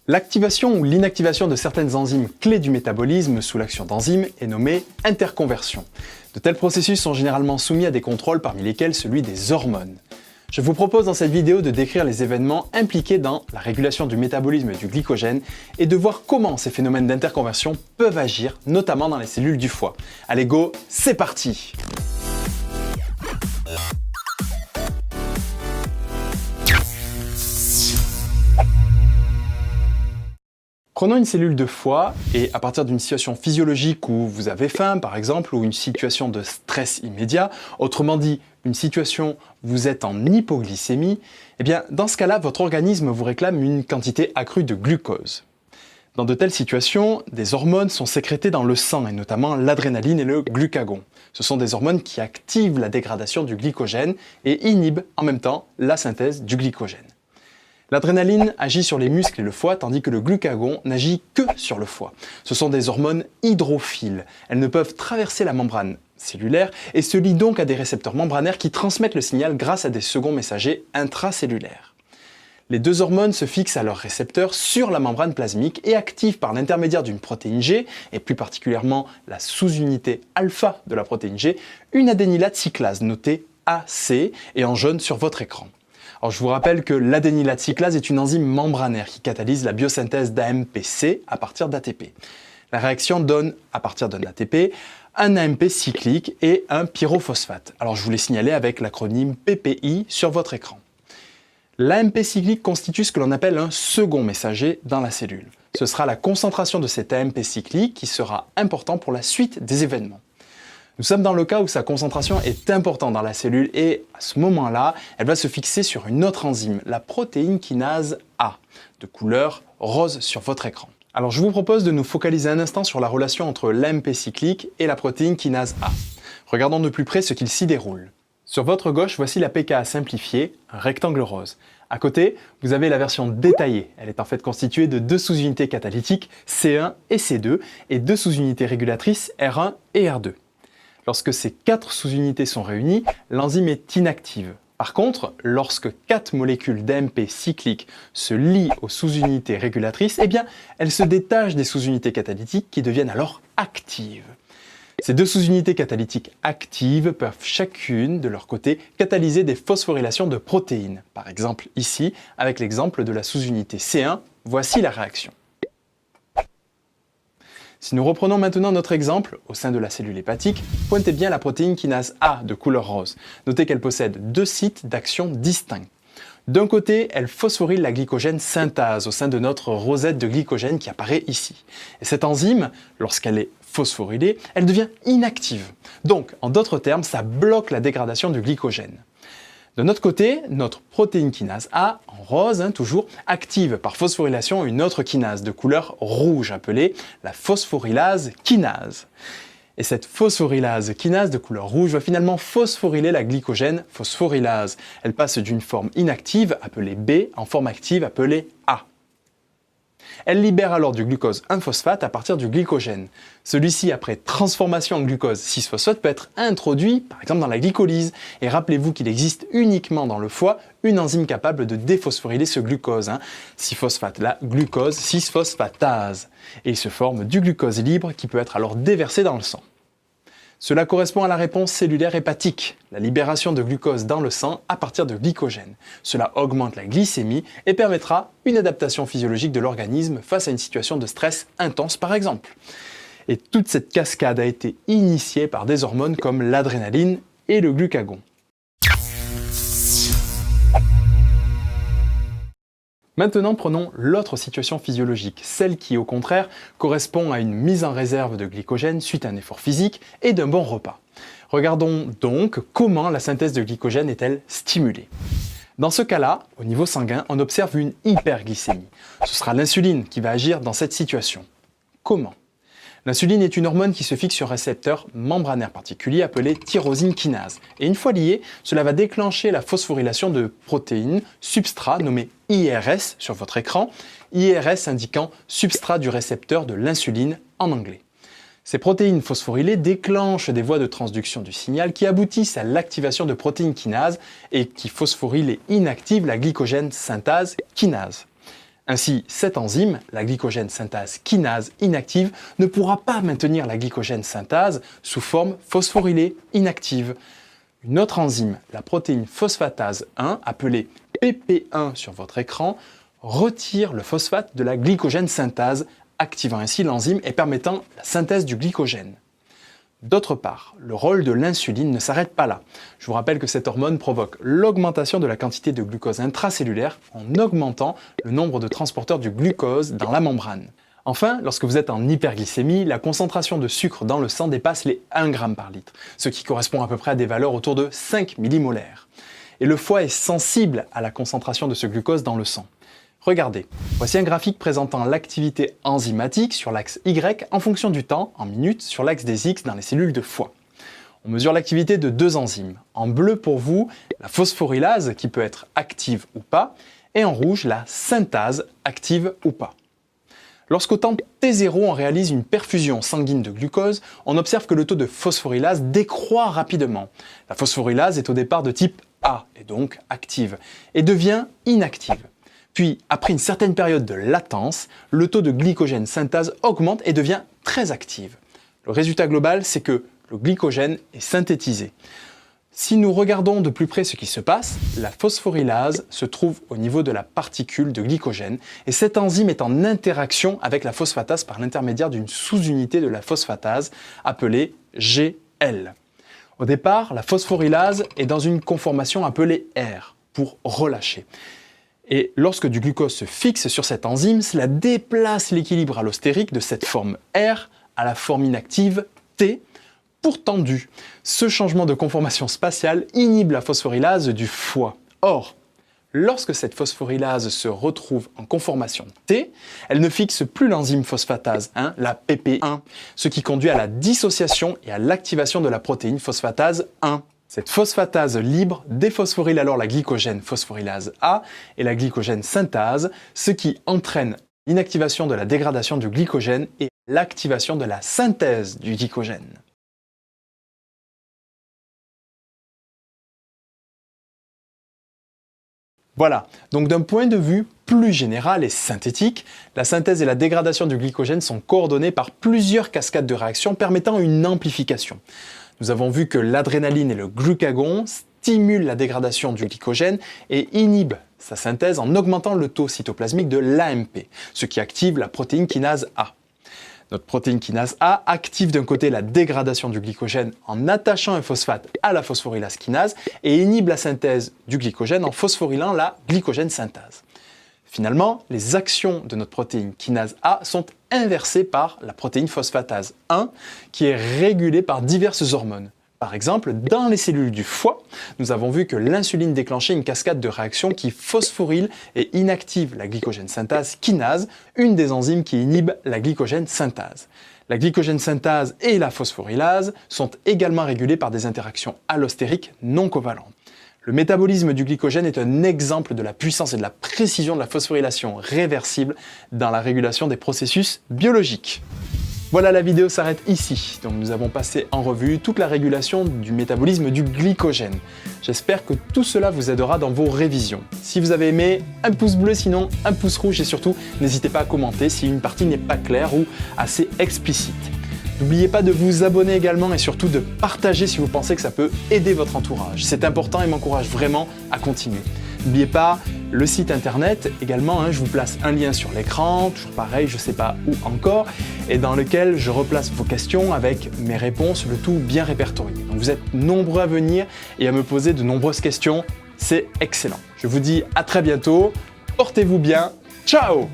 L'activation ou l'inactivation de certaines enzymes clés du métabolisme sous l'action d'enzymes est nommée interconversion. De tels processus sont généralement soumis à des contrôles parmi lesquels celui des hormones. Je vous propose dans cette vidéo de décrire les événements impliqués dans la régulation du métabolisme du glycogène et de voir comment ces phénomènes d'interconversion peuvent agir, notamment dans les cellules du foie. Allez go, c'est parti! Prenons une cellule de foie et à partir d'une situation physiologique où vous avez faim par exemple ou une situation de stress immédiat, autrement dit une situation où vous êtes en hypoglycémie, eh bien dans ce cas-là votre organisme vous réclame une quantité accrue de glucose. Dans de telles situations, des hormones sont sécrétées dans le sang et notamment l'adrénaline et le glucagon. Ce sont des hormones qui activent la dégradation du glycogène et inhibent en même temps la synthèse du glycogène. L'adrénaline agit sur les muscles et le foie, tandis que le glucagon n'agit que sur le foie. Ce sont des hormones hydrophiles. Elles ne peuvent traverser la membrane cellulaire et se lient donc à des récepteurs membranaires qui transmettent le signal grâce à des seconds messagers intracellulaires. Les deux hormones se fixent à leurs récepteurs sur la membrane plasmique et activent par l'intermédiaire d'une protéine G, et plus particulièrement la sous-unité alpha de la protéine G, une adénylate cyclase notée AC et en jaune sur votre écran. Alors je vous rappelle que l'adénylate cyclase est une enzyme membranaire qui catalyse la biosynthèse d'AMPC à partir d'ATP. La réaction donne, à partir d'un ATP, un AMP cyclique et un pyrophosphate. Alors je vous l'ai signalé avec l'acronyme PPI sur votre écran. L'AMP cyclique constitue ce que l'on appelle un second messager dans la cellule. Ce sera la concentration de cet AMP cyclique qui sera important pour la suite des événements. Nous sommes dans le cas où sa concentration est importante dans la cellule et à ce moment-là, elle va se fixer sur une autre enzyme, la protéine kinase A, de couleur rose sur votre écran. Alors je vous propose de nous focaliser un instant sur la relation entre l'AMP cyclique et la protéine kinase A. Regardons de plus près ce qu'il s'y déroule. Sur votre gauche, voici la pKa simplifiée, un rectangle rose. À côté, vous avez la version détaillée. Elle est en fait constituée de deux sous-unités catalytiques, C1 et C2, et deux sous-unités régulatrices, R1 et R2. Lorsque ces quatre sous-unités sont réunies, l'enzyme est inactive. Par contre, lorsque 4 molécules d'AMP cyclique se lient aux sous-unités régulatrices, eh bien, elles se détachent des sous-unités catalytiques qui deviennent alors actives. Ces deux sous-unités catalytiques actives peuvent chacune, de leur côté, catalyser des phosphorylations de protéines. Par exemple, ici, avec l'exemple de la sous-unité C1, voici la réaction. Si nous reprenons maintenant notre exemple, au sein de la cellule hépatique, pointez bien la protéine kinase A de couleur rose. Notez qu'elle possède deux sites d'action distincts. D'un côté, elle phosphoryle la glycogène synthase au sein de notre rosette de glycogène qui apparaît ici. Et cette enzyme, lorsqu'elle est phosphorylée, elle devient inactive. Donc, en d'autres termes, ça bloque la dégradation du glycogène. De notre côté, notre protéine kinase A, en rose toujours, active par phosphorylation une autre kinase de couleur rouge appelée la phosphorylase kinase. Et cette phosphorylase kinase de couleur rouge va finalement phosphoryler la glycogène phosphorylase. Elle passe d'une forme inactive appelée B en forme active appelée A. Elle libère alors du glucose 1-phosphate à partir du glycogène. Celui-ci, après transformation en glucose 6-phosphate, peut être introduit, par exemple, dans la glycolyse. Et rappelez-vous qu'il existe uniquement dans le foie une enzyme capable de déphosphoryler ce glucose, 6-phosphate, la glucose 6-phosphatase. Et il se forme du glucose libre qui peut être alors déversé dans le sang. Cela correspond à la réponse cellulaire hépatique, la libération de glucose dans le sang à partir de glycogène. Cela augmente la glycémie et permettra une adaptation physiologique de l'organisme face à une situation de stress intense par exemple. Et toute cette cascade a été initiée par des hormones comme l'adrénaline et le glucagon. Maintenant, prenons l'autre situation physiologique, celle qui, au contraire, correspond à une mise en réserve de glycogène suite à un effort physique et d'un bon repas. Regardons donc comment la synthèse de glycogène est-elle stimulée. Dans ce cas-là, au niveau sanguin, on observe une hyperglycémie. Ce sera l'insuline qui va agir dans cette situation. Comment ? L'insuline est une hormone qui se fixe sur un récepteur membranaire particulier appelé tyrosine kinase. Et une fois lié, cela va déclencher la phosphorylation de protéines substrat nommées IRS sur votre écran, IRS indiquant substrat du récepteur de l'insuline en anglais. Ces protéines phosphorylées déclenchent des voies de transduction du signal qui aboutissent à l'activation de protéines kinases et qui phosphorylent et inactivent la glycogène synthase kinase. Ainsi, cette enzyme, la glycogène synthase kinase inactive, ne pourra pas maintenir la glycogène synthase sous forme phosphorylée inactive. Une autre enzyme, la protéine phosphatase 1, appelée PP1 sur votre écran, retire le phosphate de la glycogène synthase, activant ainsi l'enzyme et permettant la synthèse du glycogène. D'autre part, le rôle de l'insuline ne s'arrête pas là. Je vous rappelle que cette hormone provoque l'augmentation de la quantité de glucose intracellulaire en augmentant le nombre de transporteurs du glucose dans la membrane. Enfin, lorsque vous êtes en hyperglycémie, la concentration de sucre dans le sang dépasse les 1 g par litre, ce qui correspond à peu près à des valeurs autour de 5 millimolaires. Et le foie est sensible à la concentration de ce glucose dans le sang. Regardez, voici un graphique présentant l'activité enzymatique sur l'axe Y en fonction du temps, en minutes, sur l'axe des X dans les cellules de foie. On mesure l'activité de 2 enzymes. En bleu pour vous, la phosphorylase qui peut être active ou pas, et en rouge, la synthase active ou pas. Lorsqu'au temps T0 on réalise une perfusion sanguine de glucose, on observe que le taux de phosphorylase décroît rapidement. La phosphorylase est au départ de type A, et donc active, et devient inactive. Puis, après une certaine période de latence, le taux de glycogène synthase augmente et devient très active. Le résultat global, c'est que le glycogène est synthétisé. Si nous regardons de plus près ce qui se passe, la phosphorylase se trouve au niveau de la particule de glycogène et cette enzyme est en interaction avec la phosphatase par l'intermédiaire d'une sous-unité de la phosphatase appelée GL. Au départ, la phosphorylase est dans une conformation appelée R pour relâcher. Et lorsque du glucose se fixe sur cette enzyme, cela déplace l'équilibre allostérique de cette forme R à la forme inactive T, pourtant due. Ce changement de conformation spatiale inhibe la phosphorylase du foie. Or, lorsque cette phosphorylase se retrouve en conformation T, elle ne fixe plus l'enzyme phosphatase 1, la PP1, ce qui conduit à la dissociation et à l'activation de la protéine phosphatase 1. Cette phosphatase libre déphosphoryle alors la glycogène phosphorylase A et la glycogène synthase, ce qui entraîne l'inactivation de la dégradation du glycogène et l'activation de la synthèse du glycogène. Voilà, donc d'un point de vue plus général et synthétique, la synthèse et la dégradation du glycogène sont coordonnées par plusieurs cascades de réactions permettant une amplification. Nous avons vu que l'adrénaline et le glucagon stimulent la dégradation du glycogène et inhibent sa synthèse en augmentant le taux cytoplasmique de l'AMP, ce qui active la protéine kinase A. Notre protéine kinase A active d'un côté la dégradation du glycogène en attachant un phosphate à la phosphorylase kinase et inhibe la synthèse du glycogène en phosphorylant la glycogène synthase. Finalement, les actions de notre protéine kinase A sont inversées par la protéine phosphatase 1 qui est régulée par diverses hormones. Par exemple, dans les cellules du foie, nous avons vu que l'insuline déclenchait une cascade de réactions qui phosphoryle et inactive la glycogène synthase kinase, une des enzymes qui inhibe la glycogène synthase. La glycogène synthase et la phosphorylase sont également régulées par des interactions allostériques non covalentes. Le métabolisme du glycogène est un exemple de la puissance et de la précision de la phosphorylation réversible dans la régulation des processus biologiques. Voilà, la vidéo s'arrête ici. Donc nous avons passé en revue toute la régulation du métabolisme du glycogène. J'espère que tout cela vous aidera dans vos révisions. Si vous avez aimé, un pouce bleu, sinon un pouce rouge et surtout n'hésitez pas à commenter si une partie n'est pas claire ou assez explicite. N'oubliez pas de vous abonner également et surtout de partager si vous pensez que ça peut aider votre entourage. C'est important et m'encourage vraiment à continuer. N'oubliez pas le site internet également, je vous place un lien sur l'écran, toujours pareil, je ne sais pas où encore, et dans lequel je replace vos questions avec mes réponses, le tout bien répertorié. Donc vous êtes nombreux à venir et à me poser de nombreuses questions, c'est excellent. Je vous dis à très bientôt, portez-vous bien, ciao!